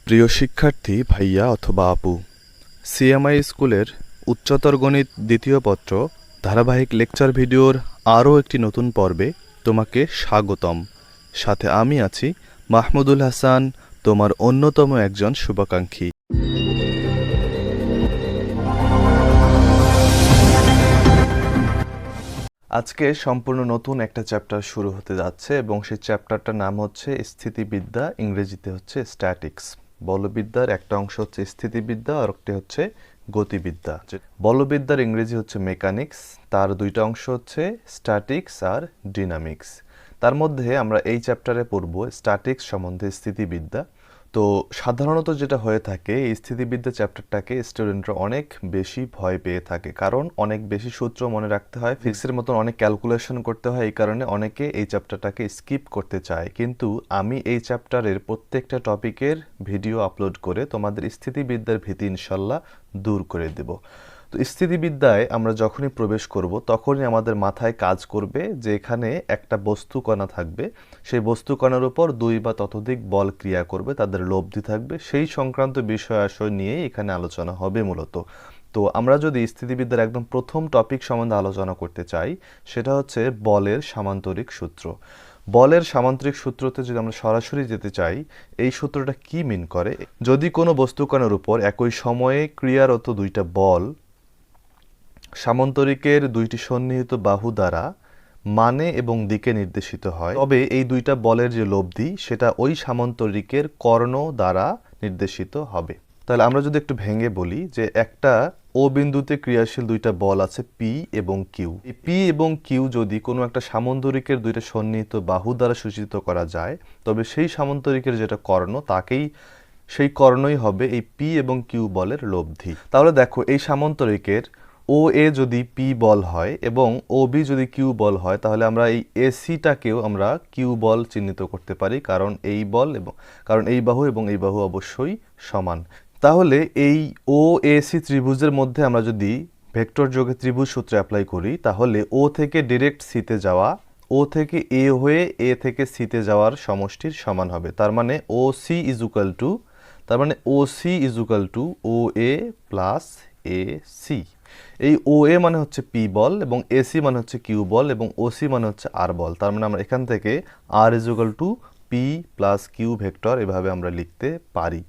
প্রিয় শিক্ষার্থী ভাইয়া অথবা আপু, সিএমআই স্কুলের উচ্চতর গণিত দ্বিতীয় পত্র ধারাবাহিক লেকচার ভিডিওর আরও একটি নতুন পর্বে তোমাকে স্বাগতম। সাথে আমি আছি মাহমুদুল হাসান, তোমার অন্যতম একজন শুভাকাঙ্ক্ষী। আজকে সম্পূর্ণ নতুন একটা চ্যাপ্টার শুরু হতে যাচ্ছে এবং সেই চ্যাপ্টারটার নাম হচ্ছে স্থিতিবিদ্যা, ইংরেজিতে হচ্ছে স্ট্যাটিক্স। বলবিদ্যার একটা অংশ হচ্ছে স্থিতিবিদ্যা আর একটি হচ্ছে গতিবিদ্যা। বলবিদ্যার ইংরেজি হচ্ছে মেকানিক্স, তার দুইটা অংশ হচ্ছে স্ট্যাটিক্স আর ডিনামিক্স। তার মধ্যে আমরা এই চ্যাপ্টারে পড়ব স্ট্যাটিক্স সম্বন্ধে স্থিতিবিদ্যা। তো সাধারণত যেটা হয়ে থাকে, এই স্থিতিবিদ্যা চ্যাপ্টারটাকে স্টুডেন্টরা অনেক বেশি ভয় পেয়ে থাকে, কারণ অনেক বেশি সূত্র মনে রাখতে হয়, ফিজিক্সের মতন অনেক ক্যালকুলেশন করতে হয়। এই কারণে অনেকে এই চ্যাপ্টারটাকে স্কিপ করতে চায়। কিন্তু আমি এই চ্যাপ্টারের প্রত্যেকটা টপিকের ভিডিও আপলোড করে তোমাদের স্থিতিবিদ্যার ভীতি ইনশাল্লাহ দূর করে দেব। তো স্থিতিবিদ্যায় আমরা যখনই প্রবেশ করব তখনই আমাদের মাথায় কাজ করবে যে এখানে একটা বস্তু কণা থাকবে, সেই বস্তু কণার উপর দুই বা ততোধিক বল ক্রিয়া করবে, তাদের লব্ধি থাকবে, সেই সংক্রান্ত বিষয় আশয় নিয়েই এখানে আলোচনা হবে মূলত। তো আমরা যদি স্থিতিবিদ্যার একদম প্রথম টপিক সম্বন্ধে আলোচনা করতে চাই, সেটা হচ্ছে বলের সামান্তরিক সূত্র। বলের সামান্তরিক সূত্রতে যদি আমরা সরাসরি যেতে চাই, এই সূত্রটা কি মিন করে, যদি কোনো বস্তু কণার উপর একই সময়ে ক্রিয়ারত দুইটা বল সামান্তরিকের দুইটি সন্নিহিত বাহু দ্বারা মানে এবং দিকে নির্দেশিত হয়, তবে এই দুইটা বলের যে লব্ধি সেটা ওই সামান্তরিকের কর্ণ দ্বারা নির্দেশিত হবে। তাহলে আমরা যদি একটু ভেঙে বলি যে একটা ও বিন্দুতে ক্রিয়াশীল দুইটা বল আছে পি এবং কিউ। এই পি এবং কিউ যদি কোনো একটা সামান্তরিকের দুইটা সন্নিহিত বাহু দ্বারা সূচিত করা যায়, তবে সেই সামান্তরিকের যেটা কর্ণ সেই কর্ণই হবে এই পি এবং কিউ বলের লব্ধি। তাহলে দেখো, এই সামান্তরিকের ও এ যদি পি বল হয় এবং ও বি যদি কিউ বল হয়, তাহলে আমরা এই এসিটাকেও আমরা কিউ বল চিহ্নিত করতে পারি, কারণ এই বাহু এবং এই বাহু অবশ্যই সমান। তাহলে এই ও এসি ত্রিভুজের মধ্যে আমরা যদি ভেক্টর যোগে ত্রিভুজ সূত্র অ্যাপ্লাই করি, তাহলে ও থেকে ডিরেক্ট সিতে যাওয়া, ও থেকে এ হয়ে এ থেকে সিতে যাওয়ার সমষ্টির সমান হবে। তার মানে O C is equal to O A plus A C. এই ও এ মানে হচ্ছে পি বল এবং এসি মানে হচ্ছে কিউ বল এবং ওসি মানে হচ্ছে আর বল। তার মানে আমরা এখান থেকে R is equal to P plus Q vector এভাবে আমরা লিখতে পারি।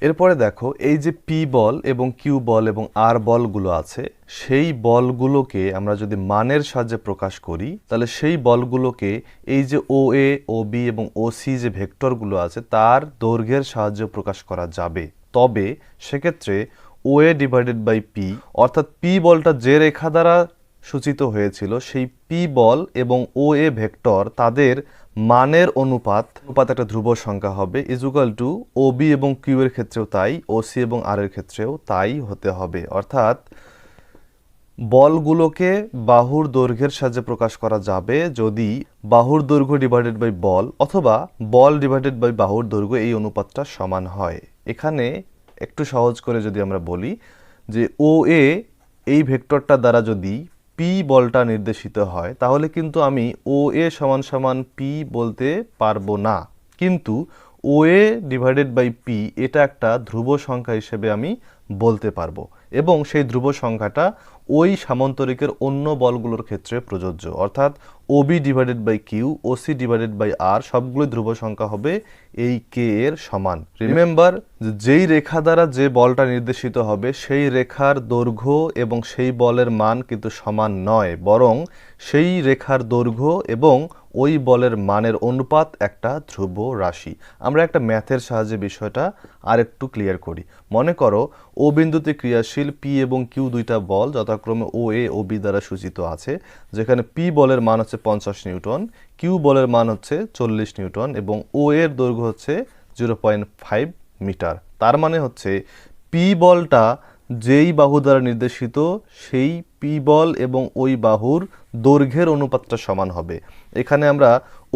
এরপরে দেখো, এই যে পি বল এবং কিউ বল এবং আর বলগুলো আছে, সেই বলগুলোকে আমরা যদি মানের সাহায্যে প্রকাশ করি, তাহলে সেই বলগুলোকে এই যে ও এ, ও বি এবং ও সি যে ভেক্টরগুলো আছে তার দৈর্ঘ্যের সাহায্যে প্রকাশ করা যাবে। তবে সেক্ষেত্রে ও এ ডিভাইডেড বাই পি, অর্থাৎ পি বলটা যে রেখা দ্বারা সূচিত হয়েছিল, সেই পি বল এবং ও এ ভেক্টর তাদের মানের অনুপাত একটা ধ্রুব সংখ্যা হবে, is equal to O B এবং কিউ এর ক্ষেত্রেও তাই, ও সি এবং আর এর ক্ষেত্রেও তাই হতে হবে। অর্থাৎ বলগুলোকে বাহুর দৈর্ঘ্যের সাহায্যে প্রকাশ করা যাবে যদি বাহুর দৈর্ঘ্য ডিভাইডেড বাই বল অথবা বল ডিভাইডেড বাই বাহুর দৈর্ঘ্য এই অনুপাতটা সমান হয়। এখানে একটু সহজ করে যদি আমরা বলি যে ও এ এই ভেক্টরটা দ্বারা যদি পি বলটা নির্দেশিত হয়, তাহলে কিন্তু আমি ও এ সমান সমান পি বলতে পারবো না, কিন্তু ও এ ডিভাইডেড বাই পি এটা একটা ধ্রুব সংখ্যা হিসেবে আমি বলতে পারবো এবং সেই ধ্রুব সংখ্যাটা ওই সামান্তরিকের অন্য বলগুলোর ক্ষেত্রে প্রযোজ্য। অর্থাৎ O B divided by Q, O C divided by R সবগুলোই ধ্রুব সংখ্যা হবে এই কে এর সমান। রিমেম্বার, যেই রেখা দ্বারা যে বলটা নির্দেশিত হবে সেই রেখার দৈর্ঘ্য এবং সেই বলের মান কিন্তু সমান নয়, বরং সেই রেখার দৈর্ঘ্য এবং ওই বলের মানের অনুপাত একটা ধ্রুব রাশি। আমরা একটা ম্যাথের সাহায্যে বিষয়টা আর একটু ক্লিয়ার করি। মনে করো, ও বিন্দুতে ক্রিয়াশীল পি এবং কিউ দুইটা বল যথাক্রমে ও এ ও বি দ্বারা সূচিত আছে, যেখানে পি বলের মান হচ্ছে 50 নিউটন, কিউ বলের মান হচ্ছে 40 নিউটন এবং ও এর দৈর্ঘ্য হচ্ছে 0.5 মিটার। তার মানে হচ্ছে পি বলটা যেই বাহু দ্বারা নির্দেশিত, সেই পি বল এবং ওই বাহুর দৈর্ঘ্যের অনুপাতটা সমান হবে। এখানে আমরা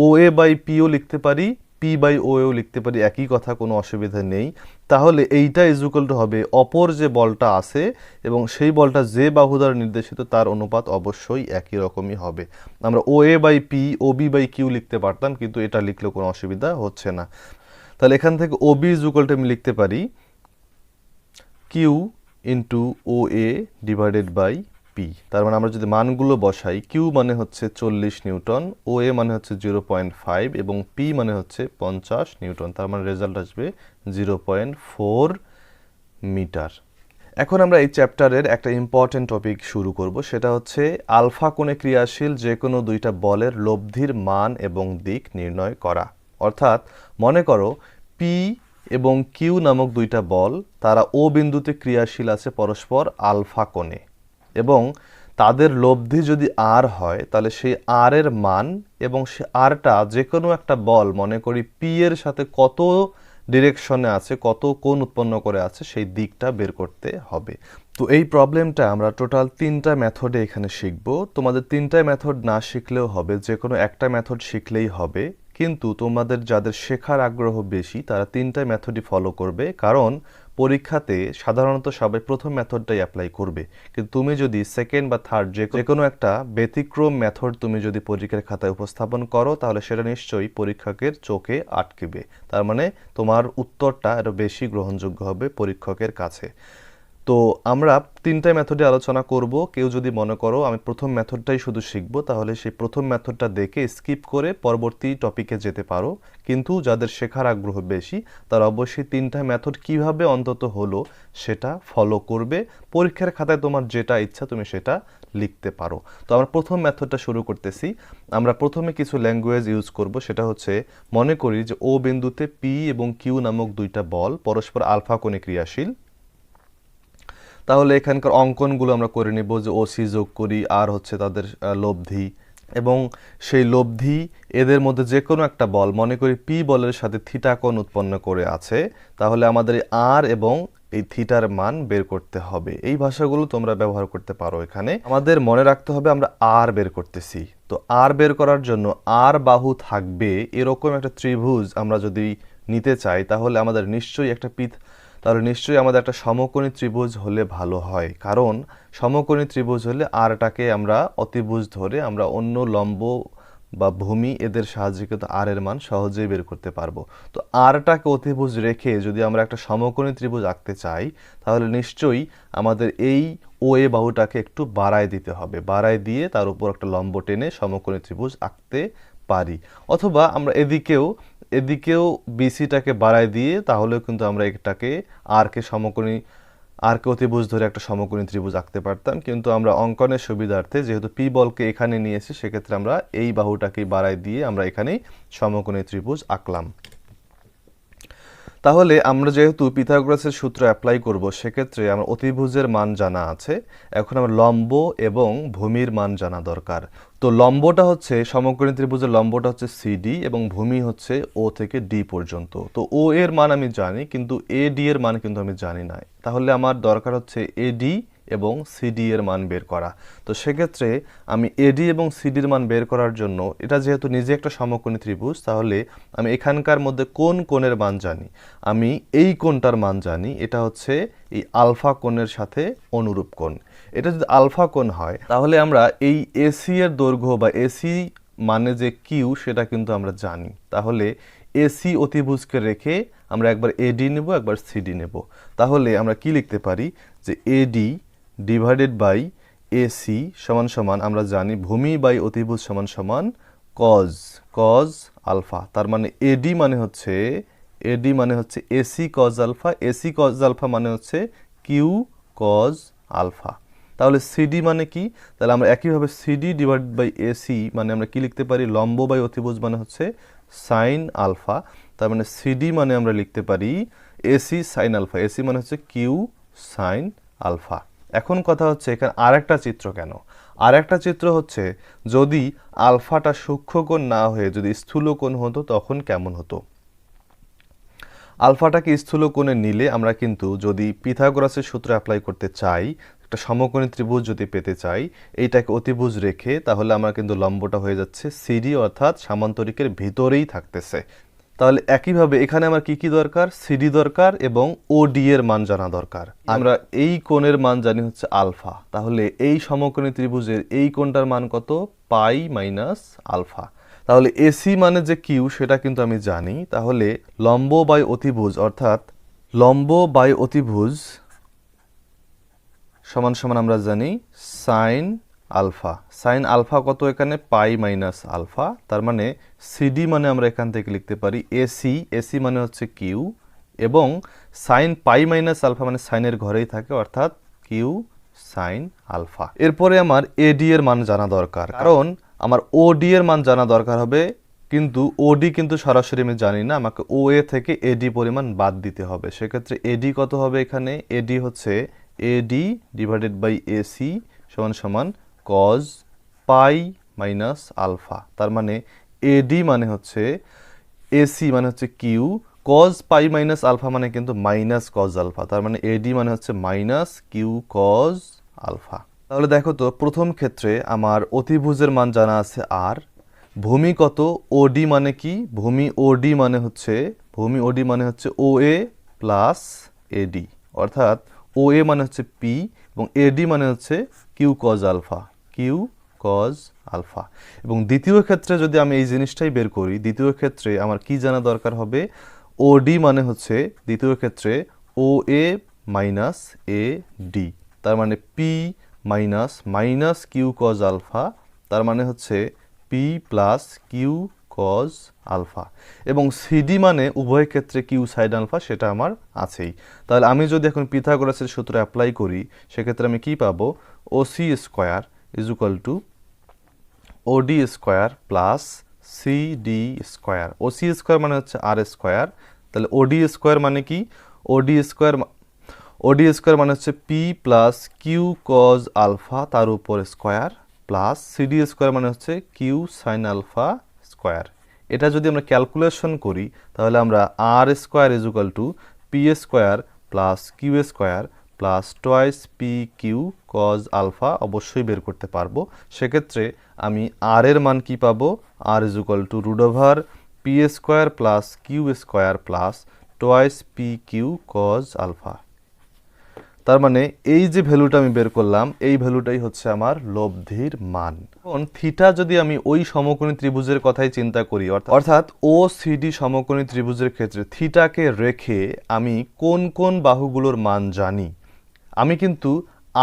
ও এ বাই পিও লিখতে পারি, পি বাই ও এও লিখতে পারি, একই কথা, কোনো অসুবিধা নেই। তাহলে এইটা ইজ ইকুয়াল টু হবে অপর যে বলটা আছে এবং সেই বলটা যে বাহু দ্বারা নির্দেশিত তার অনুপাত অবশ্যই একই রকমই হবে। আমরা O A by P, O B by Q লিখতে পারতাম, কিন্তু এটা লিখলেও কোনো অসুবিধা হচ্ছে না। তাহলে এখান থেকে OB ইজ ইকুয়াল টু আমি লিখতে পারি Q into OA divided by P. তার মানে আমরা যদি মানগুলো বসাই, কিউ মানে হচ্ছে 40 নিউটন, OA মানে হচ্ছে 0.5 এবং পি মানে হচ্ছে 50 নিউটন। তার মানে রেজাল্ট আসবে 0.4 মিটার। এখন আমরা এই চ্যাপ্টারের একটা ইম্পর্টেন্ট টপিক শুরু করব, সেটা হচ্ছে আলফা কোণে ক্রিয়াশীল যে কোনো দুইটা বলের লব্ধির মান এবং দিক নির্ণয় করা। অর্থাৎ মনে করো পি এবং কিউ নামক দুইটা বল, তারা ও বিন্দুতে ক্রিয়াশীল আছে পরস্পর আলফা কোণে, এবং তাদের লব্ধি যদি আর হয় তাহলে সেই আর এর মান এবং সে আরটা যে কোনো একটা বল, মনে করি পি এর সাথে কত ডিরেকশনে আছে, কত কোণ উৎপন্ন করে আছে, সেই দিকটা বের করতে হবে। তো এই প্রবলেমটা আমরা টোটাল 3টা মেথডে এখানে শিখব। তোমাদের 3টা মেথড না শিখলেও হবে, যে কোনো একটা মেথড শিখলেই হবে। কিন্তু তোমাদের যাদের শেখার আগ্রহ বেশি তারা 3টা মেথডই ফলো করবে, কারণ পরীক্ষাতে সাধারণত সবাই প্রথম মেথডটাই অ্যাপ্লাই করবে। কিন্তু তুমি যদি সেকেন্ড বা থার্ড যে কোনো একটা ব্যতিক্রম মেথড তুমি যদি পরীক্ষার খাতায় উপস্থাপন করো, তাহলে সেটা নিশ্চয়ই পরীক্ষকের চোখে আটকেবে। তার মানে তোমার উত্তরটা আরও বেশি গ্রহণযোগ্য হবে পরীক্ষকের কাছে। তো আমরা 3টা মেথডে আলোচনা করব। কেউ যদি মনে করো আমি প্রথম মেথডটাই শুধু শিখব, তাহলে সেই প্রথম মেথডটা দেখে স্কিপ করে পরবর্তী টপিকে যেতে পারো। কিন্তু যাদের শেখার আগ্রহ বেশি তারা অবশ্যই 3টা মেথড কিভাবে অন্তত হলো সেটা ফলো করবে। পরীক্ষার খাতায় তোমার যেটা ইচ্ছা তুমি সেটা লিখতে পারো। তো আমরা প্রথম মেথডটা শুরু করতেছি। আমরা প্রথমে কিছু ল্যাঙ্গুয়েজ ইউজ করব, সেটা হচ্ছে মনে করি যে ও বিন্দুতে পি এবং কিউ নামক দুইটা বল পরস্পর আলফা কোণে ক্রিয়াশীল। তাহলে এখানকার অঙ্কনগুলো আমরা করে নেব, যে ওসি যোগ করি, আর হচ্ছে তাদের লব্ধি, এবং সেই লব্ধি এদের মধ্যে যে কোনো একটা বল, মনে করি পি বলের সাথে থিটা কোণ উৎপন্ন করে আছে, তাহলে আমাদের এই আর এবং এই থিটার মান বের করতে হবে। এই ভাষাগুলো তোমরা ব্যবহার করতে পারো। এখানে আমাদের মনে রাখতে হবে আমরা আর বের করতেছি। তো আর বের করার জন্য আর বাহু থাকবে এরকম একটা ত্রিভুজ আমরা যদি নিতে চাই, তাহলে আমাদের নিশ্চয়ই একটা সমকোণী ত্রিভুজ হলে ভালো হয়। কারণ সমকোণী ত্রিভুজ হলে আরটাকে আমরা অতিভুজ ধরে আমরা অন্য লম্ব বা ভূমি এদের সাহায্যে কিন্তু আর এর মান সহজেই বের করতে পারবো। তো আরটাকে অতিভুজ রেখে যদি আমরা একটা সমকোণী ত্রিভুজ আঁকতে চাই, তাহলে নিশ্চয়ই আমাদের এই ও এ বাহুটাকে একটু বাড়ায় দিতে হবে। বাড়ায় দিয়ে তার উপর একটা লম্ব টেনে সমকোণী ত্রিভুজ আঁকতে পারি। অথবা আমরা এদিকেও বিসিটাকে বাড়ায় দিয়ে তাহলেও কিন্তু আমরা এটাকে আরকে অতিভুজ ধরে একটা সমকোণী ত্রিভুজ আঁকতে পারতাম। কিন্তু আমরা অঙ্কনের সুবিধার্থে যেহেতু পি বলকে এখানে নিয়েছি, সেক্ষেত্রে আমরা এই বাহুটাকে বাড়ায় দিয়ে আমরা এখানেই সমকোণী ত্রিভুজ আঁকলাম। তাহলে আমরা যেহেতু পিথাগোরাসের সূত্র অ্যাপ্লাই করব, সেক্ষেত্রে আমার অতিভুজের মান জানা আছে। এখন আমার লম্ব এবং ভূমির মান জানা দরকার। তো লম্বটা হচ্ছে সমকোণী ত্রিভুজের লম্বটা হচ্ছে সিডি এবং ভূমি হচ্ছে ও থেকে ডি পর্যন্ত। তো ও এর মান আমি জানি, কিন্তু এডি এর মান কিন্তু আমি জানি না। তাহলে আমার দরকার হচ্ছে এডি এবং সিডি এর মান বের করা। তো সেক্ষেত্রে আমি এডি এবং সিডির মান বের করার জন্য, এটা যেহেতু নিজে একটা সমকোণী ত্রিভুজ, তাহলে আমি এখানকার মধ্যে কোন কোণের মান জানি? আমি এই কোণটার মান জানি, এটা হচ্ছে এই আলফা কোণের সাথে অনুরূপ কোণ। এটা যদি আলফা কোণ হয়, তাহলে আমরা এই এসি এর দৈর্ঘ্য বা এসি মানে যে কিউ, সেটা কিন্তু আমরা জানি। তাহলে এসি অতিভুজকে রেখে আমরা একবার এডি নেব, একবার সিডি নেব। তাহলে আমরা কি লিখতে পারি, যে এডি ডিভাইডেড বাই এসি সমান সমান, আমরা জানি ভূমি বাই অতিভুজ সমান সমান কজ আলফা। তার মানে এডি মানে হচ্ছে AC cos alpha, AC cos alpha মানে হচ্ছে কিউ কজ আলফা। তাহলে সিডি মানে কি? তাহলে আমরা একইভাবে সিডি ডিভাইডেড বাই এসি মানে আমরা কি লিখতে পারি, লম্ব বাই অতিভুজ মানে হচ্ছে সাইন আলফা। তার মানে সিডি মানে আমরা লিখতে পারি এসি সাইন আলফা, এসি মানে হচ্ছে কিউ সাইন আলফা। এখন কথা হচ্ছে এখানে আরেকটা চিত্র কেন? আরেকটা চিত্র হচ্ছে যদি আলফাটা সূক্ষ্মকোণ না হয়ে যদি স্থূলকোণ হতো, তখন কেমন হতো? আলফাটাকে স্থূলকোণে নিলে আমরা কিন্তু যদি পিথাগোরাসের সূত্র অ্যাপ্লাই করতে চাই, একটা সমকোণী ত্রিভুজ যদি পেতে চাই, এইটাকে অতিভুজ রেখে, তাহলে আমরা কিন্তু লম্বটা হয়ে যাচ্ছে সিডি, অর্থাৎ সামান্তরিকের ভিতরেই থাকতেছে। তাহলে একইভাবে এখানে আমার কি দরকার? সিডি দরকার এবং ওডি এর মান জানা দরকার। আমরা এই কোণের মান জানি হচ্ছে আলফা। তাহলে এই সমকোণী ত্রিভুজের এই কোণটার মান কত? Pi minus alpha. তাহলে এসি মানে যে কিউ সেটা কিন্তু আমি জানি। তাহলে লম্ব বাই অতিভুজ অর্থাৎ লম্ব বাই অতিভুজ সমান সমান আমরা জানি সাইন আলফা। সাইন আলফা কত এখানে? পাই মাইনাস আলফা। তার মানে সিডি মানে আমরা এখান থেকে লিখতে পারি এসি। এসি মানে হচ্ছে কিউ এবং সাইন পাই মাইনাস আলফা মানে সাইনের ঘরেই থাকে অর্থাৎ কিউ সাইন আলফা। এরপরে আমার এডি এর মান জানা দরকার, কারণ আমার ওডি এর মান জানা দরকার হবে, কিন্তু ওডি কিন্তু সরাসরি আমি জানি না, আমাকে ও এ থেকে এডি পরিমাণ বাদ দিতে হবে। সেক্ষেত্রে এডি কত হবে এখানে? এডি হচ্ছে এডি ডিভাইডেড বাই এসি সমান সমান কজ পাই মাইনাস আলফা। তার মানে এডি মানে হচ্ছে এসি মানে হচ্ছে Q, cos pi minus alpha মানে কিন্তু মাইনাস কজ আলফা। তার মানে এডি মানে হচ্ছে মাইনাস কিউ কজ আলফা। তাহলে দেখো তো প্রথম ক্ষেত্রে আমার অতিভুজের মান জানা আছে আর, ভূমি কত? ওডি মানে কি? ভূমি ওডি মানে হচ্ছে ও এ প্লাস এডি, অর্থাৎ ও এ মানে হচ্ছে পি এবং এডি মানে হচ্ছে Q cos alpha, Q cos alpha. এবং দ্বিতীয় ক্ষেত্রে যদি আমি এই জিনিসটাই বের করি, দ্বিতীয় ক্ষেত্রে আমার কি জানা দরকার হবে? ওডি মানে হচ্ছে দ্বিতীয় ক্ষেত্রে ও এ মাইনাস এ ডি, তার মানে P minus minus Q cos alpha, তার মানে হচ্ছে P plus Q cos alpha. এবং সিডি মানে উভয় ক্ষেত্রে কিউ সাইন আলফা, সেটা আমার আছেই। তাহলে আমি যদি এখন পিথাগোরাসের সূত্র অ্যাপ্লাই করি, সেক্ষেত্রে আমি কি পাবো? OC square is equal two ওডি square plus CD square. OC square মানে হচ্ছে আর স্কোয়ার, তাহলে ওডি স্কোয়ার মানে কি? ওডি স্কোয়ার মানে হচ্ছে P plus Q cos alpha তার উপর স্কোয়ার প্লাস সিডি স্কোয়ার মানে হচ্ছে কিউ সাইন আলফা স্কোয়ার। এটা যদি আমরা ক্যালকুলেশন করি তাহলে আমরা R square is equal to P square plus Q square plus twice P Q cos alpha অবশ্যই বের করতে পারবো। সেক্ষেত্রে আমি আর এর মান কি পাবো? R is equal to root over P square plus Q square plus twice P Q cos alpha. তার মানে এই যে ভ্যালুটা আমি বের করলাম, এই ভ্যালুটাই হচ্ছে আমার লব্ধির মান। এখন থিটা যদি আমি ওই সমকোণী ত্রিভুজের কথাই চিন্তা করি, অর্থাৎ ও সিডি সমকোণী ত্রিভুজের ক্ষেত্রে থিটাকে রেখে আমি কোন কোন বাহুগুলোর মান জানি? আমি কিন্তু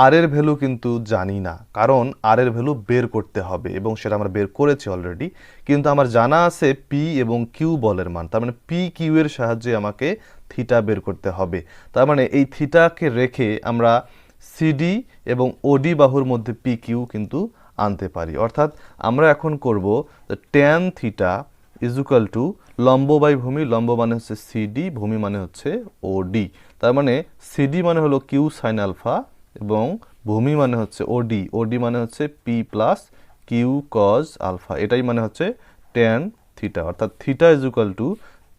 আর এর ভ্যালু কিন্তু জানি না, কারণ আর এর ভ্যালু বের করতে হবে এবং সেটা আমরা বের করেছি অলরেডি। কিন্তু আমার জানা আছে পি এবং কিউ বলের মান, তার মানে পি কিউ এর সাহায্যে আমাকে থিটা বের করতে হবে। তার মানে এই থিটাকে রেখে আমরা সিডি এবং ওডি বাহুর মধ্যে পি কিউ কিন্তু আনতে পারি। অর্থাৎ আমরা এখন করব tan theta is equal two লম্ব বাই ভূমি, লম্ব মানে হচ্ছে সিডি, ভূমি মানে হচ্ছে ওডি। তার মানে সিডি মানে হলো কিউ সাইন আলফা এবং ভূমি মানে হচ্ছে ওডি, ওডি মানে হচ্ছে P plus Q cos alpha. এটাই মানে হচ্ছে ট্যান থিটা, অর্থাৎ theta is equal to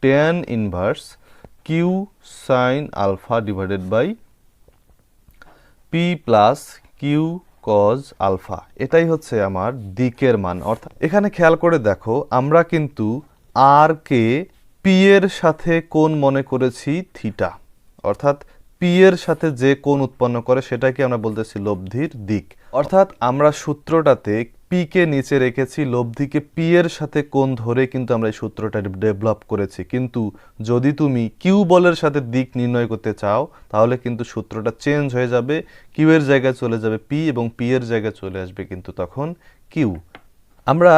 tan inverse Q sine alpha divided by P plus Q cos alpha. এটাই হচ্ছে আমার দিকের মান। অর্থাৎ এখানে খেয়াল করে দেখো, আমরা কিন্তু আর কে পি এর সাথে কোণ মনে করেছি থিটা, অর্থাৎ পি এর সাথে যে কোণ উৎপন্ন করে সেটাকে আমরা বলতেছি লব্ধির দিক। অর্থাৎ আমরা সূত্রটাতে পি কে নিচে রেখেছি, লব্ধিকে পি এর সাথে কোণ ধরে কিন্তু আমরা এই সূত্রটা ডেভেলপ করেছি। কিন্তু যদি তুমি কিউ বলের সাথে দিক নির্ণয় করতে চাও তাহলে কিন্তু সূত্রটা চেঞ্জ হয়ে যাবে, কিউ এর জায়গায় চলে যাবে পি এবং পি এর জায়গায় চলে আসবে কিন্তু তখন কিউ। আমরা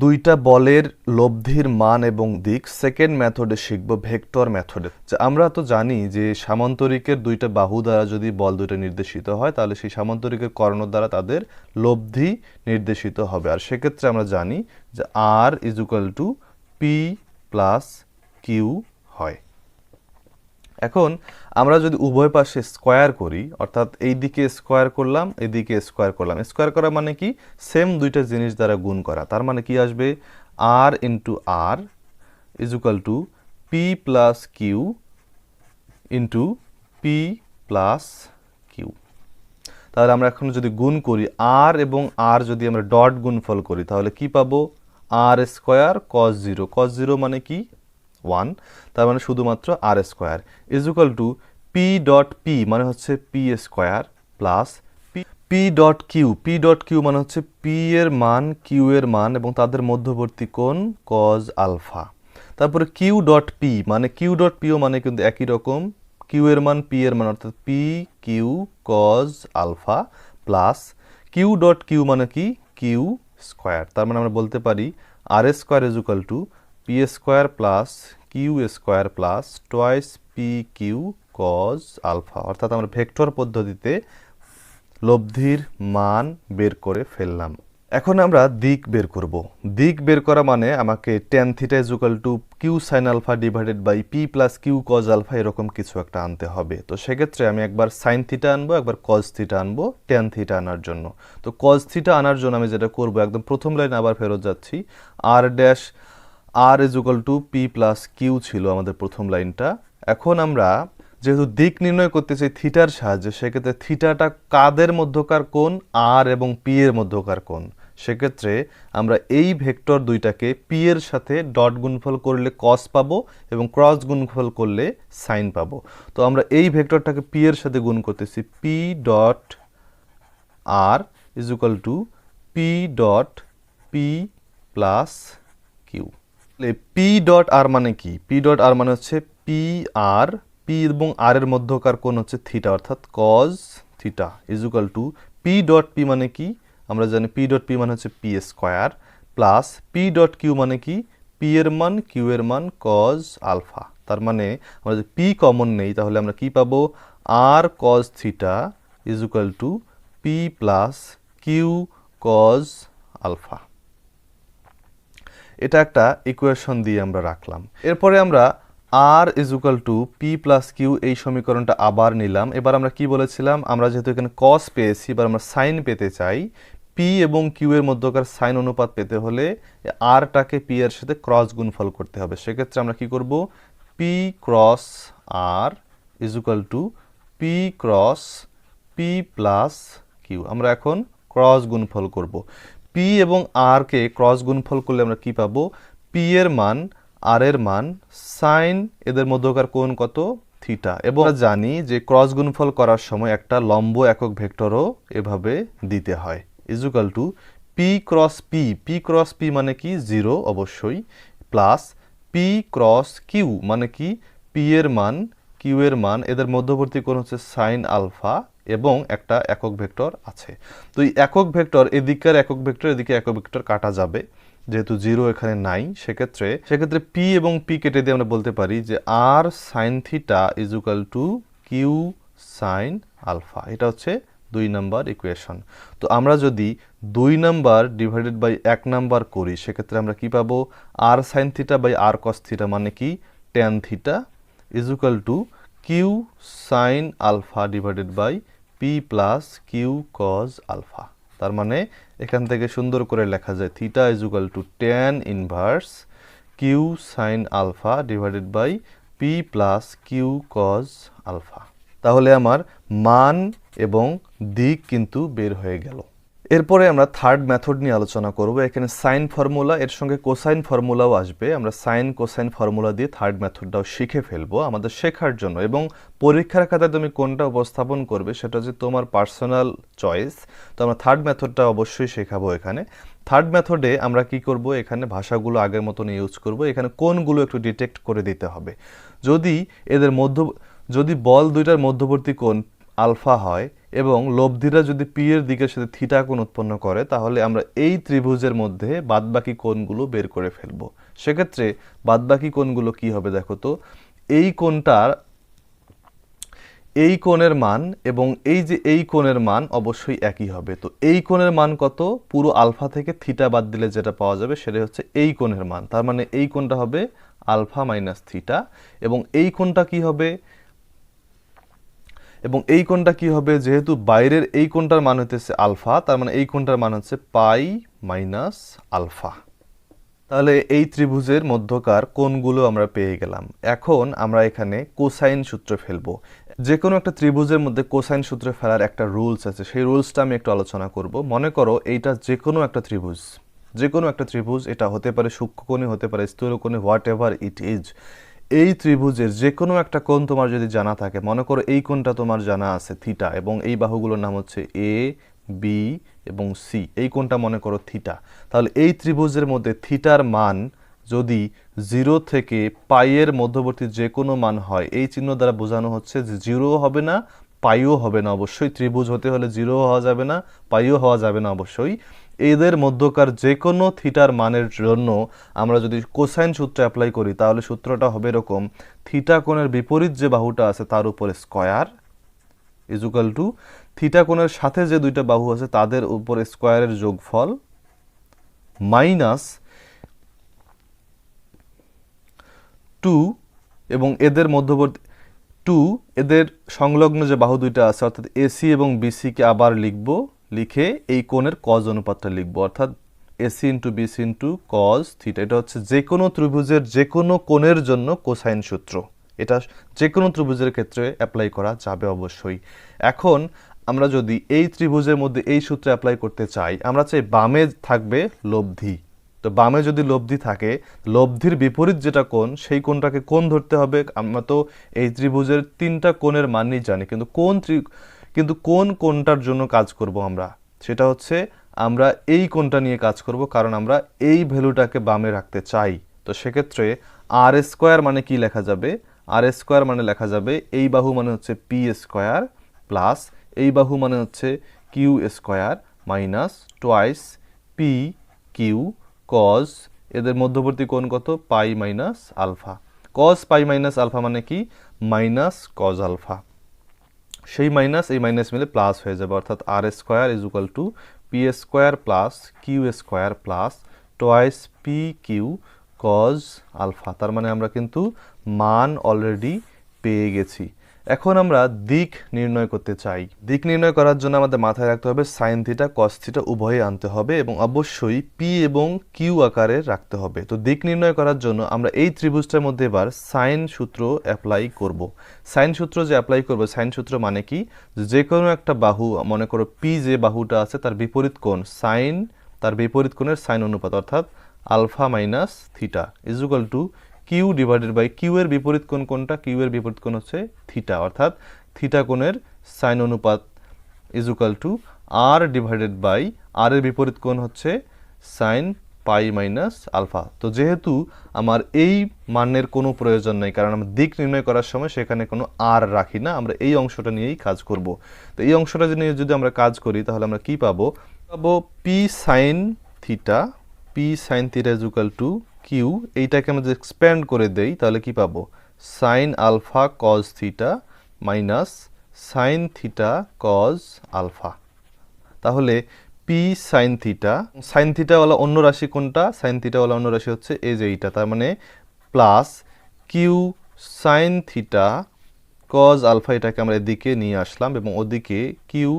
দুইটা বলের লব্ধির মান এবং দিক সেকেন্ড মেথডে শিখব, ভেক্টর মেথডে। আমরা তো জানি যে সামান্তরিকের দুইটা বাহু দ্বারা যদি বল দুটো নির্দেশিত হয় তাহলে সেই সামান্তরিকের কর্ণ দ্বারা তাদের লব্ধি নির্দেশিত হবে। আর সেক্ষেত্রে আমরা জানি যে R is equal to P plus Q হয়। এখন আমরা যদি উভয় পাশে স্কোয়ার করি, অর্থাৎ এই দিকে স্কোয়ার করলাম, এদিকে স্কোয়ার করলাম, স্কোয়ার করা মানে কি? সেম দুইটা জিনিস দ্বারা গুণ করা। তার মানে কি আসবে? R into R is equal to P plus Q into P plus Q. তাহলে আমরা এখন যদি গুণ করি আর এবং আর যদি আমরা ডট গুণফল করি তাহলে কি পাবো? R square cos zero, cos zero মানে কি? 1, তার মানে শুধুমাত্র R square is equal to P dot P মানে হচ্ছে P square plus P P dot Q মানে হচ্ছে পি এর মান কিউ এর মান এবং তাদের মধ্যবর্তী কোণ কজ আলফা। তারপরে কিউ ডট পি মানে কিউ ডট পিও মানে কিন্তু একই রকম, কিউ এর মান পি এর মান অর্থাৎ P Q cos alpha plus Q dot Q মানে কি কিউ স্কোয়ার। তার মানে আমরা বলতে পারি R square is equal to P square plus Q square plus twice P Q cos alpha. অর্থাৎ আমরা ভেক্টর পদ্ধতিতে লব্ধির মান বের করে ফেললাম। এখন আমরা দিক বের করব। দিক বের করা মানে আমাকে tan theta is equal to Q sine alpha divided by P plus Q cos alpha এরকম কিছু একটা আনতে হবে। তো সেক্ষেত্রে আমি একবার সাইন থিটা আনবো, একবার কজ থিটা আনবো tan থিটা আনার জন্য। তো কজ থিটা আনার জন্য আমি যেটা করব, একদম প্রথম লাইনে আবার ফেরত যাচ্ছি, R dash R is equal to P plus Q ছিল আমাদের প্রথম লাইনটা। এখন আমরা যেহেতু দিক নির্ণয় করতে চাই থিটার সাহায্যে, সেক্ষেত্রে থিটাটা কাদের মধ্যকার কোণ, আর এবং পি এর মধ্যকার কোণ। সেক্ষেত্রে আমরা এই ভেক্টর দুইটাকে পি এর সাথে ডট গুণফল করলে কস পাবো এবং ক্রস গুণফল করলে সাইন পাবো। তো আমরা এই ভেক্টরটাকে পি এর সাথে গুণ করতেছি, P dot R is equal to P dot P plus Q. P dot R মানে কি? পি ডট আর মানে হচ্ছে পি আর, পি এবং আর এর মধ্যকার কোণ হচ্ছে থিটা অর্থাৎ cos theta is equal to P dot P মানে কি আমরা জানি, পি ডট পি মানে হচ্ছে P square plus P dot Q মানে কি পি এর মান কিউ এর মান কজ আলফা। তার মানে আমরা যদি পি কমন নেই তাহলে আমরা কি পাবো, R cos theta is equal to P plus Q cos alpha. এটা একটা ইকুয়েশন দিয়ে আমরা রাখলাম। এরপরে আমরা R is equal to P plus Q এই সমীকরণটা আবার নিলাম। এবার আমরা কি বলেছিলাম, আমরা যেহেতু এখানে কস পেয়েছি, এবার আমরা সাইন পেতে চাই। পি এবং কিউ এর মধ্যকার সাইন অনুপাত পেতে হলে আরটাকে পি এর সাথে ক্রস গুণফল করতে হবে। সেক্ষেত্রে আমরা কি করব, P cross R is equal to P cross P plus Q. আমরা এখন ক্রস গুণফল করব। পি এবং আর কে ক্রস গুণফল করলে আমরা কি পাবো, পি এর মান আর এর মান সাইন এদের মধ্যকার কোণ কত, থিটা। এবং আমরা জানি যে ক্রস গুণফল করার সময় একটা লম্ব একক ভেক্টরও এভাবে দিতে হয়, is equal to P cross P, P cross P মানে কি জিরো অবশ্যই, প্লাস পি ক্রস কিউ মানে কি পি এর মান কিউ এর মান, এদের মধ্যবর্তী কোণ হচ্ছে সাইন আলফা এবং একটা একক ভেক্টর আছে। তো এই একক ভেক্টর এদিকের একক ভেক্টর এদিকে একক ভেক্টর কাটা যাবে, যেহেতু জিরো এখানে নাই। সেক্ষেত্রে পি এবং পি কেটে দিয়ে আমরা বলতে পারি যে R sine theta is equal to Q sine alpha. এটা হচ্ছে 2 নাম্বার ইকুয়েশন। তো আমরা যদি 2 নাম্বার ডিভাইডেড বাই 1 নাম্বার করি, সেক্ষেত্রে আমরা কি পাবো, R sine theta by R cos theta মানে কি tan theta is equal to Q sine alpha divided by P plus Q cos alpha. তার মানে এখান থেকে সুন্দর করে লেখা যায় theta is equal to tan inverse Q sine alpha divided by P plus Q cos alpha. তাহলে আমার মান এবং দিক কিন্তু বের হয়ে গেল। এরপরে আমরা থার্ড মেথড নিয়ে আলোচনা করব। এখানে সাইন ফর্মুলা এর সঙ্গে কোসাইন ফর্মুলাও আসবে। আমরা সাইন কোসাইন ফর্মুলা দিয়ে থার্ড মেথডটাও শিখে ফেলবো আমাদের শেখার জন্য, এবং পরীক্ষার খাতায় তুমি কোনটা উপস্থাপন করবে সেটা হচ্ছে তোমার পার্সোনাল চয়েস। তো আমরা থার্ড মেথডটা অবশ্যই শেখাবো এখানে। থার্ড মেথডে আমরা কি করব, এখানে ভাষাগুলো আগের মতন ইউজ করব। এখানে কোনগুলো একটু ডিটেক্ট করে দিতে হবে। যদি বল দুইটার মধ্যবর্তী কোণ আলফা হয় এবং লব্ধিরা যদি পি এর দিকের সাথে থিটা কোণ উৎপন্ন করে, তাহলে আমরা এই ত্রিভুজের মধ্যে বাদবাকি কোণগুলো বের করে ফেলব। সেক্ষেত্রে বাদবাকি কোণগুলো কি হবে দেখো তো, এই কোণের মান এবং এই কোণের মান অবশ্যই একই হবে। তো এই কোণের মান কত, পুরো আলফা থেকে থিটা বাদ দিলে যেটা পাওয়া যাবে সেটা হচ্ছে এই কোণের মান। তার মানে এই কোণটা হবে আলফা মাইনাস থিটা, এবং এই কোণটা কি হবে, যেহেতু বাইরের এই কোণটার মান হচ্ছে আলফা, তার মানে এই কোণটার মান হচ্ছে পাই মাইনাস আলফা। তাহলে এই ত্রিভুজের মধ্যকার কোণগুলো আমরা পেয়ে গেলাম। এখন আমরা এখানে কোসাইন সূত্র ফেলবো। যে কোনো একটা ত্রিভুজের মধ্যে কোসাইন সূত্র ফেলার একটা রুলস আছে, সেই রুলসটা আমি একটু আলোচনা করব। মনে করো এইটা যে কোনো একটা ত্রিভুজ, এটা হতে পারে সূক্ষ্মকোণী, হতে পারে স্থূলকোণী, হোয়াট এভার ইট ইজ। এই ত্রিভুজের যে কোনো একটা কোণ তোমার যদি জানা থাকে, মনে করো এই কোণটা তোমার জানা আছে থিটা, এবং এই বাহুগুলোর নাম হচ্ছে এ বি এবং সি, এই কোণটা মনে করো থিটা। তাহলে এই ত্রিভুজের মধ্যে থিটার মান যদি 0 থেকে পাইয়ের মধ্যবর্তী যে কোনো মান হয়, এই চিহ্ন দ্বারা বোঝানো হচ্ছে যে 0 হবে না, পাইও হবে না। অবশ্যই ত্রিভুজ হতে হলে 0 হওয়া যাবে না, পাইও হওয়া যাবে না অবশ্যই। এদের মধ্যকার যে কোনো থিটার মানের জন্য আমরা যদি কোসাইন সূত্র অ্যাপ্লাই করি, তাহলে সূত্রটা হবে এরকম: থিটা কোণের বিপরীত যে বাহুটা আছে তার উপরে স্কয়ার ইজুকাল টু থিটা কোণের সাথে যে দুইটা বাহু আছে তাদের উপরে স্কয়ারের যোগফল মাইনাস 2 এবং এদের মধ্যবর্তী 2 এদের সংলগ্ন যে বাহু দুইটা আছে অর্থাৎ এসি এবং বিসি কে আবার লিখব, লিখে এই কোণের কজ অনুপাতটা লিখব, অর্থাৎ AC into BC into cos theta. এটা হচ্ছে যে কোনো ত্রিভুজের যে কোনো কোণের জন্য কোসাইন সূত্র। এটা যে কোনো ত্রিভুজের ক্ষেত্রে অ্যাপ্লাই করা যাবে অবশ্যই। এখন আমরা যদি এই ত্রিভুজের মধ্যে এই সূত্র অ্যাপ্লাই করতে চাই, আমরা চাই বামে থাকবে লব্ধি। তো বামে যদি লব্ধি থাকে, লব্ধির বিপরীত যেটা কোণ সেই কোণটাকে কোণ ধরতে হবে। আমরা তো এই ত্রিভুজের 3টা কোণের মানই জানি, কিন্তু কোন কোণটার জন্য কাজ করব আমরা, সেটা হচ্ছে আমরা এই কোণটা নিয়ে কাজ করব, কারণ আমরা এই ভ্যালুটাকে বামে রাখতে চাই। তো সেক্ষেত্রে আর স্কোয়ার মানে কি লেখা যাবে? আর স্কোয়ার মানে লেখা যাবে এই বাহু মানে হচ্ছে পি স্কোয়ার প্লাস এই বাহু মানে হচ্ছে Q square minus twice P Q cos, এদের মধ্যবর্তী কোণ কত? Pi minus alpha. Cos pi minus alpha মানে কি? Minus cos alpha. সেই মাইনাস এই মাইনাস মিলে প্লাস হয়ে যাবে, অর্থাৎ R square is equal to P square plus Q square plus twice P Q cos alpha. তার মানে আমরা কিন্তু মান অলরেডি পেয়ে গেছি। এখন আমরা দিক নির্ণয় করতে চাই। দিক নির্ণয় করার জন্য আমাদের মাথায় রাখতে হবে সাইন থিটা কস থিটা উভয়ে আনতে হবে এবং অবশ্যই পি এবং কিউ আকারে রাখতে হবে। তো দিক নির্ণয় করার জন্য আমরা এই ত্রিভুজটার মধ্যে এবার সাইন সূত্র অ্যাপ্লাই করব। সাইন সূত্র যে অ্যাপ্লাই করব, সাইন সূত্র মানে কি? যে কোনো একটা বাহু, মনে করো পি যে বাহুটা আছে তার বিপরীত কোণ সাইন, তার বিপরীত কোণের সাইন অনুপাত অর্থাৎ alpha minus theta is equal to Q divided by Q এর বিপরীত কোণ কোনটা? কিউ এর বিপরীত কোণ হচ্ছে থিটা, অর্থাৎ থিটা কোণের সাইন অনুপাত is equal to R divided by R এর বিপরীত কোণ হচ্ছে সাইন পাই মাইনাস আলফা। তো যেহেতু আমার এই মানের কোনো প্রয়োজন নেই, কারণ আমরা দিক নির্ণয় করার সময় সেখানে কোনো আর রাখি না, আমরা এই অংশটা নিয়েই কাজ করব। তো এই অংশটা নিয়ে যদি আমরা কাজ করি তাহলে আমরা কি পাবো? পাবো P sine theta, P sine theta is equal to Q. এইটাকে আমরা যদি এক্সপ্যান্ড করে দেই তাহলে কি পাবো? Sine alpha cos theta minus sine theta cos alpha. তাহলে পি সাইন থিটাওয়ালা অন্য রাশি কোনটা? সাইন থিটাওয়ালা অন্য রাশি হচ্ছে এই যে এইটা, তার মানে plus Q sine theta cos alpha, এটাকে আমরা এদিকে নিয়ে আসলাম এবং ওদিকে Q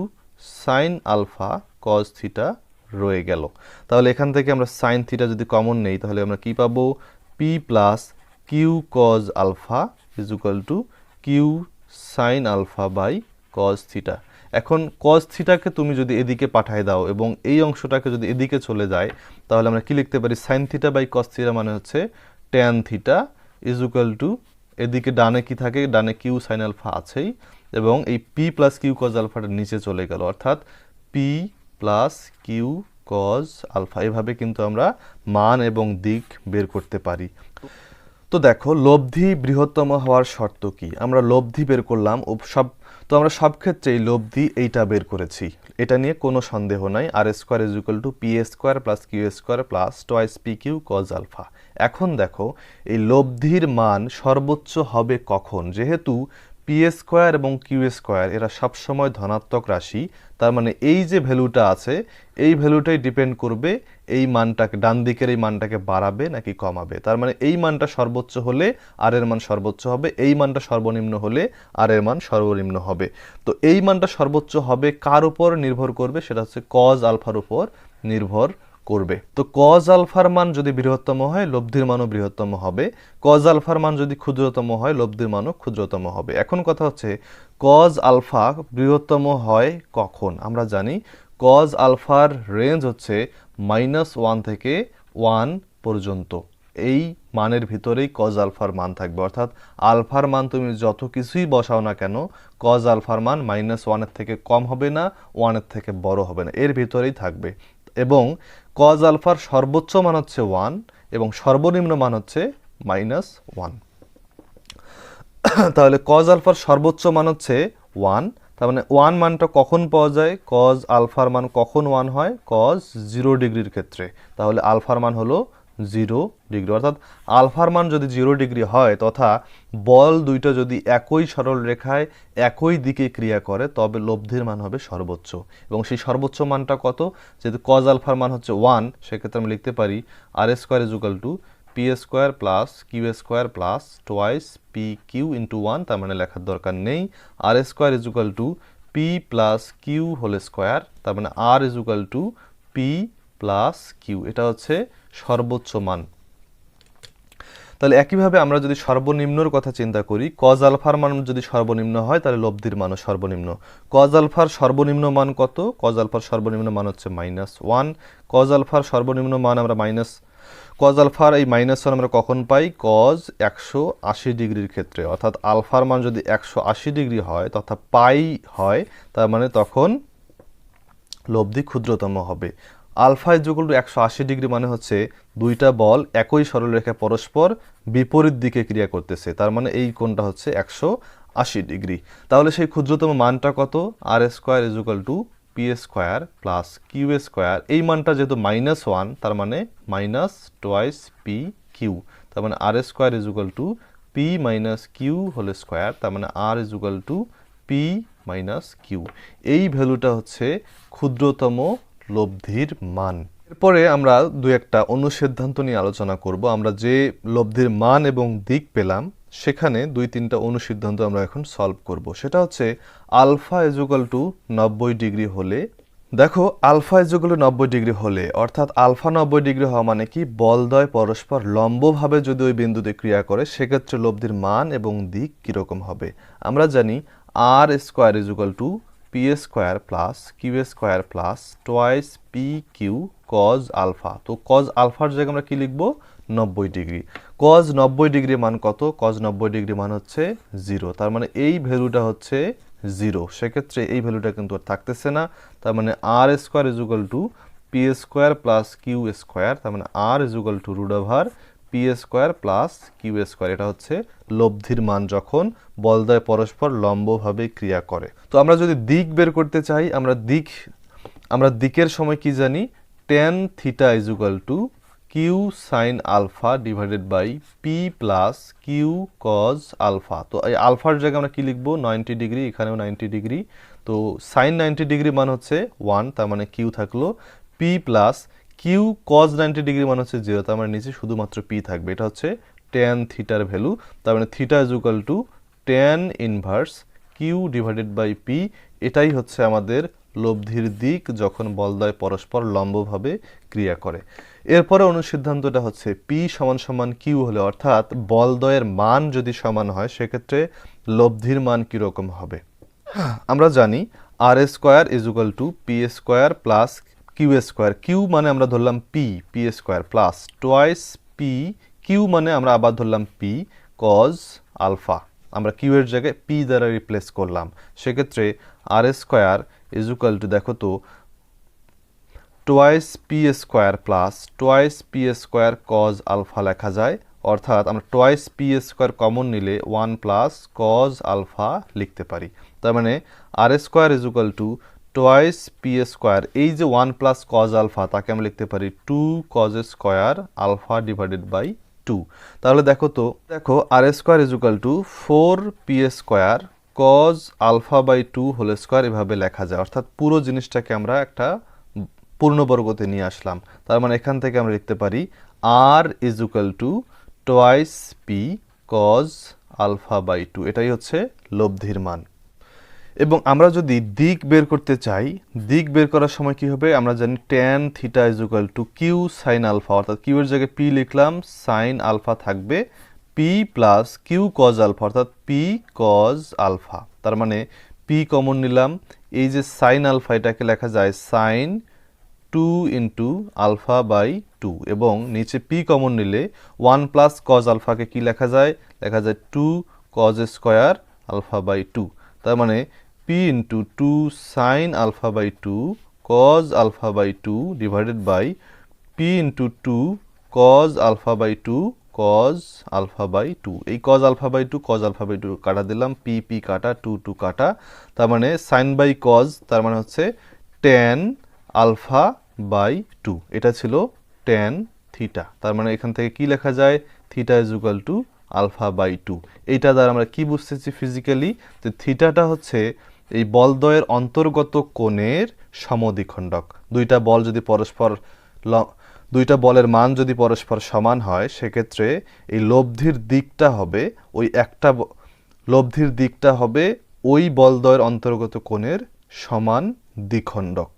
sine alpha cos theta রয়ে গেল। তাহলে এখান থেকে আমরা সাইন থিটা যদি কমন নেই তাহলে আমরা কি পাবো? P plus Q cos alpha is equal to Q sine alpha by cos theta. এখন কজ থিটাকে তুমি যদি এদিকে পাঠায় দাও এবং এই অংশটাকে যদি এদিকে চলে যায় তাহলে আমরা কি লিখতে পারি? Sine theta by cos theta মানে হচ্ছে tan theta is equal to, এদিকে ডানে কি থাকে? ডানে কিউ সাইন আলফা আছেই এবং এই পি প্লাস কিউ কজ আলফাটা নিচে চলে গেল, অর্থাৎ P plus Q cos alpha. এভাবে কিন্তু আমরা মান এবং দিক বের করতে পারি। তো দেখো লব্ধি বৃহত্তম হওয়ার শর্ত কি? আমরা লব্ধি বের করলাম, আমরা সব ক্ষেত্রেই লব্ধি এইটা বের করেছি, এটা নিয়ে কোনো সন্দেহ নাই। R square is equal to P square plus Q square plus twice P Q cos alpha. এখন দেখো এই লব্ধির মান সর্বোচ্চ হবে কখন? যেহেতু পি স্কোয়ার এবং কিউ স্কোয়ার এরা সবসময় ধনাত্মক রাশি, তার মানে এই যে ভ্যালুটা আছে এই ভ্যালুটাই ডিপেন্ড করবে এই মানটাকে, ডান দিকের এই মানটাকে বাড়াবে নাকি কমাবে। তার মানে এই মানটা সর্বোচ্চ হলে আর এর মান সর্বোচ্চ হবে, এই মানটা সর্বনিম্ন হলে আর এর মান সর্বনিম্ন হবে। তো এই মানটা সর্বোচ্চ হবে কার উপর নির্ভর করবে? সেটা হচ্ছে কজ আলফার উপর নির্ভর করবে। তো কজ আলফার মান যদি বৃহত্তম হয় লব্ধির মানও বৃহত্তম হবে, কজ আলফার মান যদি ক্ষুদ্রতম হয় লব্ধির মানও ক্ষুদ্রতম হবে। এখন কথা হচ্ছে কজ আলফা বৃহত্তম হয় কখন? আমরা জানি কজ আলফার রেঞ্জ হচ্ছে -1 থেকে 1 পর্যন্ত। এই মানের ভিতরেই কজ আলফার মান থাকবে, অর্থাৎ আলফার মান তুমি যত কিছুই বসাও না কেন কজ আলফার মান -1-এর থেকে কম হবে না, 1-এর থেকে বড় হবে না, এর ভিতরেই থাকবে। এবং কজ আলফার সর্বোচ্চ মান হচ্ছে 1 এবং সর্বনিম্ন মান হচ্ছে -1। তাহলে কজ আলফার সর্বোচ্চ মান হচ্ছে 1, তার মানে 1 মানটা কখন পাওয়া যায়, কজ আলফার মান কখন 1 হয়, কজ 0 ডিগ্রির ক্ষেত্রে। তাহলে আলফার মান হলো 0 ডিগ্রি, অর্থাৎ আলফার মান যদি 0 ডিগ্রি হয় তথা বল দুইটা যদি একই সরল রেখায় একই দিকে ক্রিয়া করে তবে লব্ধির মান হবে সর্বোচ্চ। এবং সেই সর্বোচ্চ মানটা কত, যেহেতু কজ আলফার মান হচ্ছে 1, সেক্ষেত্রে আমি লিখতে পারি r² = p² plus q² plus twice P Q into 1, তার মানে লেখার দরকার নেই। r² = p plus Q whole square, তার মানে r = p প্লাস কিউ, এটা হচ্ছে সর্বোচ্চ মান। তাহলে একইভাবে আমরা যদি সর্বনিম্নর কথা চিন্তা করি, কজ আলফার মান যদি সর্বনিম্ন হয় তাহলে লব্ধির মানও সর্বনিম্ন। কজ আলফার সর্বনিম্ন মান কত, কজ আলফার সর্বনিম্ন মান হচ্ছে -1। কজ আলফার সর্বনিম্ন মান আমরা কজ আলফার এই -1 আমরা কখন পাই, কজ 180 ডিগ্রির ক্ষেত্রে, অর্থাৎ আলফার মান যদি 180 ডিগ্রি হয় তথা পাই হয়, তার মানে তখন লব্ধি ক্ষুদ্রতম হবে। আলফা = 180 ডিগ্রি মানে হচ্ছে দুইটা বল একই সরলরেখায় পরস্পর বিপরীত দিকে ক্রিয়া করতেছে, তার মানে এই কোণটা হচ্ছে 180 ডিগ্রি। তাহলে সেই ক্ষুদ্রতম মানটা কত, r² = p² প্লাস q², এই মানটা যেহেতু -1 তার মানে টোয়াইস পি কিউ, তার মানে r² = p - q whole square, তার মানে r = p - q। এই ভ্যালুটা হচ্ছে ক্ষুদ্রতম লব্ধির মান। এরপরে আমরা দুই একটা অনুসিদ্ধান্ত নিয়ে আলোচনা করব। আমরা যে লব্ধির মান এবং দিক পেলাম সেখানে 2-3টা অনুসিদ্ধান্ত আমরা এখন সলভ করব। সেটা হচ্ছে আলফা = 90 ডিগ্রি হলে, দেখো আলফা = 90 ডিগ্রি হলে অর্থাৎ আলফা 90 ডিগ্রি হওয়া মানে কি, বলদ্বয় পরস্পর লম্বভাবে যদি ওই বিন্দুতে ক্রিয়া করে সেক্ষেত্রে লব্ধির মান এবং দিক কীরকম হবে। আমরা জানি r² = p² plus q² plus twice P Q cos alpha. তো কজ আলফার জায়গায় আমরা কি লিখব, 90 ডিগ্রি। কজ 90 ডিগ্রি মান কত, কজ 90 ডিগ্রি মান হচ্ছে 0, তার মানে এই ভ্যালুটা হচ্ছে 0, সেক্ষেত্রে এই ভ্যালুটা কিন্তু আর থাকতেছে না, তার মানে r² = p² প্লাস q², তার মানে r √ p² প্লাস q², এটা হচ্ছে লব্ধির মান যখন বলদ্বয় পরস্পর লম্বভাবে ক্রিয়া করে। তো আমরা যদি দিক বের করতে চাই, আমরা দিকের সময় কি জানি, tan θ = q sin alpha divided by p plus q cos alpha. তো এই আলফার জায়গায় আমরা কি লিখব, 90 ডিগ্রি, এখানেও 90 ডিগ্রি, তো sin 90 ডিগ্রি মান হচ্ছে 1, তার মানে q থাকলো, p plus q cos 90 degree মান হচ্ছে 0, তার মানে নিচে শুধুমাত্র p থাকবে, এটা হচ্ছে tan থিটার ভ্যালু, তার মানে θ = tan inverse q divided by p, এটাই হচ্ছে আমাদের লব্ধির দিক যখন বলদ্বয় পরস্পর লম্বভাবে ক্রিয়া করে। এরপরে অনুসিদ্ধান্তটা হচ্ছে p = q হলে, অর্থাৎ বলদ্বয়ের মান যদি সমান হয় সেক্ষেত্রে লব্ধির মান কীরকম হবে। আমরা জানি r² = p² plus q², q মানে আমরা ধরলাম p² plus twice p, q মানে আমরা আবার ধরলাম p cos আলফা, আমরা q এর জায়গায় p দ্বারা রিপ্লেস করলাম, সেক্ষেত্রে r² দেখো তো twice p² plus twice p² cos alpha লেখা যায়, অর্থাৎ আমরা টোয়াইস p² কমন নিলে 1 প্লাস cos আলফা লিখতে পারি, তার মানে r² = টোয়াইস p², এই যে 1 প্লাস cos আলফা তাকে আমরা লিখতে পারি 2 cos² আলফা ডিভাইডেড বাই 2। তাহলে দেখো r² = 4 p² cos alpha by 2 whole square, এভাবে লেখা যায়, অর্থাৎ পুরো জিনিসটাকে আমরা একটা পূর্ণবর্গতে নিয়ে আসলাম, তার মানে এখান থেকে আমরা লিখতে পারি r = twice p cos alpha by 2, এটাই হচ্ছে লব্ধির মান। এবং আমরা যদি দিক বের করতে চাই, দিক বের করার সময় কি হবে, আমরা জানি tan θ = q sin আলফা, অর্থাৎ q এর জায়গায় p লিখলাম, sin আলফা থাকবে p plus q cos alpha, অর্থাৎ p cos আলফা, তার মানে p কমন নিলাম, এই যে sin আলফা এটাকে লেখা যায় sin 2 × আলফা বাই 2, টু এবং নিচে পি কমন নিলে 1 প্লাস কজ আলফাকে কি লেখা যায়? লেখা যায় 2 কজ স্কোয়ার আলফা বাই 2। তার মানে P into 2 sine alpha by 2 cos alpha by 2 divided by P into 2 cos alpha by 2 cos alpha by 2। এই cos alpha by 2 cos alpha by 2 কাটা দিলাম, পি পি কাটা, 2 2 কাটা। তার মানে সাইন বাই কজ, তার মানে হচ্ছে টেন আলফা বাই 2। এটা ছিল টেন থিটা। তার মানে এখান থেকে কি লেখা যায়? Theta is equal to alpha by 2। এইটা দ্বারা আমরা কি বুঝতেছি ফিজিক্যালি? যে থিটাটা হচ্ছে এই বলদ্বয়ের অন্তর্গত কোণের সমদ্বিখণ্ডক। দুইটা বলের মান যদি পরস্পর সমান হয় সেক্ষেত্রে এই লব্ধির দিকটা হবে ওই বলদ্বয়ের অন্তর্গত কোণের সমান দ্বিখণ্ডক।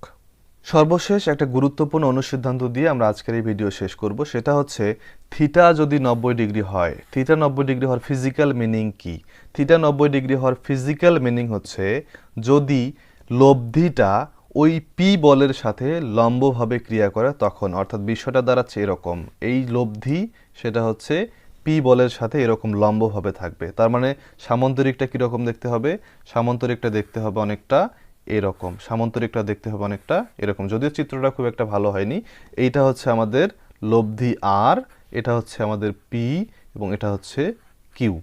সর্বশেষ একটা গুরুত্বপূর্ণ অনুসিদ্ধান্ত দিয়ে আমরা আজকের এই ভিডিও শেষ করব। সেটা হচ্ছে থিটা যদি 90 ডিগ্রি হয়, থিটা 90 ডিগ্রি হওয়ার ফিজিক্যাল মিনিং কি? থিটা 90 ডিগ্রি হওয়ার ফিজিক্যাল মিনিং হচ্ছে যদি লব্ধিটা ওই পি বলের সাথে লম্বভাবে ক্রিয়া করে তখন, অর্থাৎ বিষয়টা দাঁড়াচ্ছে এরকম, এই লব্ধি সেটা হচ্ছে পি বলের সাথে এরকম লম্বভাবে থাকবে। তার মানে সামান্তরিকটা কীরকম দেখতে হবে? সামান্তরিকটা দেখতে হবে অনেকটা এরকম, সামান্তরিকটা দেখতে হবে অনেকটা এরকম। যদিও চিত্রটা খুব একটা ভালো হয়নি। এইটা হচ্ছে আমাদের লব্ধি আর, এটা হচ্ছে আমাদের পি এবং এটা হচ্ছে কিউ।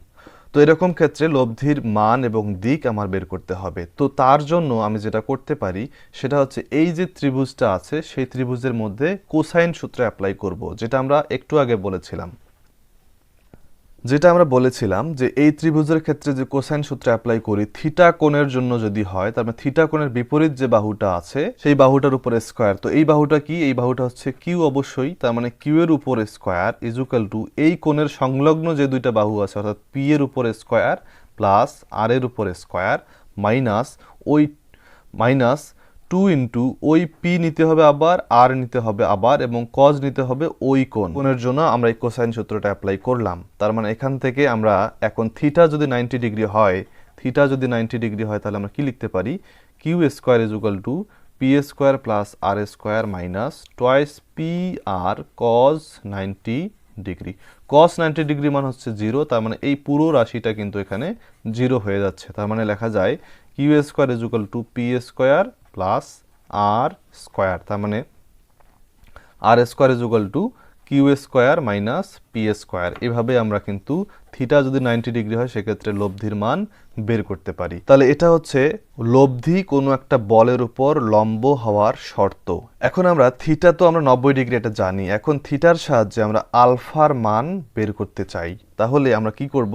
তো এরকম ক্ষেত্রে লব্ধির মান এবং দিক আমার বের করতে হবে। তো তার জন্য আমি যেটা করতে পারি সেটা হচ্ছে এই যে ত্রিভুজটা আছে সেই ত্রিভুজের মধ্যে কোসাইন সূত্র অ্যাপ্লাই করব, যেটা আমরা একটু আগে বলেছিলাম। যে এই ত্রিভুজের ক্ষেত্রে যে কোসাইন সূত্র অ্যাপ্লাই করি থিটা কোণের জন্য যদি হয়, তার মানে থিটা কোণের বিপরীত যে বাহুটা আছে সেই বাহুটার উপরে স্কোয়ার। তো এই বাহুটা কি? এই বাহুটা হচ্ছে কিউ অবশ্যই। তার মানে কিউ এর উপর স্কোয়ার ইজ ইকুয়াল টু এই কোণের সংলগ্ন যে দুইটা বাহু আছে অর্থাৎ পি এর উপর স্কোয়ার প্লাস আর এর উপর স্কোয়ার মাইনাস 2 ইন্টু ওই পি নিতে হবে আবার, আর নিতে হবে আবার, এবং কজ নিতে হবে ওই কোণের জন্য আমরা এই কোসাইন সূত্রটা অ্যাপ্লাই করলাম। তার মানে এখান থেকে আমরা এখন থিটা যদি 90 ডিগ্রি হয়, তাহলে আমরা কি লিখতে পারি? Q square is equal to P square plus R square minus twice P R cos 90 degree. Cos 90 degree মান হচ্ছে 0, তার মানে এই পুরো রাশিটা কিন্তু এখানে 0 হয়ে যাচ্ছে। তার মানে লেখা যায় Q square is equal to P square plus R square. তার মানে R square is equal to Q square minus P square. এভাবে আমরা কিন্তু থিটা যদি 90 ডিগ্রি হয় সেক্ষেত্রে লব্ধির মান বের করতে পারি। তাহলে এটা হচ্ছে লব্ধি কোনো একটা বলের উপর লম্ব হওয়ার শর্ত। এখন আমরা থিটা তো আমরা 90 ডিগ্রি এটা জানি, এখন থিটার সাহায্যে আমরা আলফার মান বের করতে চাই। তাহলে আমরা কি করব?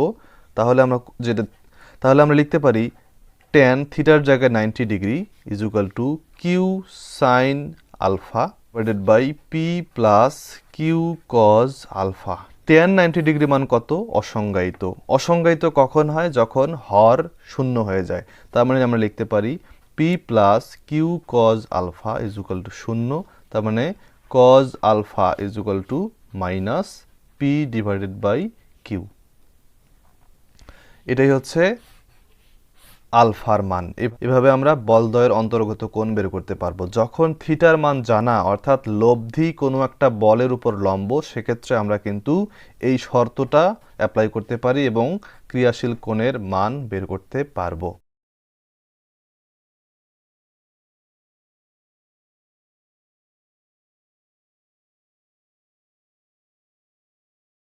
তাহলে আমরা লিখতে পারি tan থিটার জায়গায় 90 degree is equal to Q sine alpha divided by P plus Q cos alpha. tan 90 degree মান কত? অসংজ্ঞায়িত। অসংজ্ঞায়িত কখন হয়? যখন হর শূন্য হয়ে যায়। তার মানে আমরা লিখতে পারি P plus Q cos alpha is equal to 0। তার মানে cos alpha is equal to minus P divided by Q. এটাই হচ্ছে আলফার মান। এভাবে আমরা বলদ্বয়ের অন্তর্গত কোণ বের করতে পারবো। যখন থিটার মান জানা, অর্থাৎ লব্ধি কোনো একটা বলের উপর লম্ব, সেক্ষেত্রে আমরা কিন্তু এই শর্তটা অ্যাপ্লাই করতে পারি এবং ক্রিয়াশীল কোণের মান বের করতে পারবো।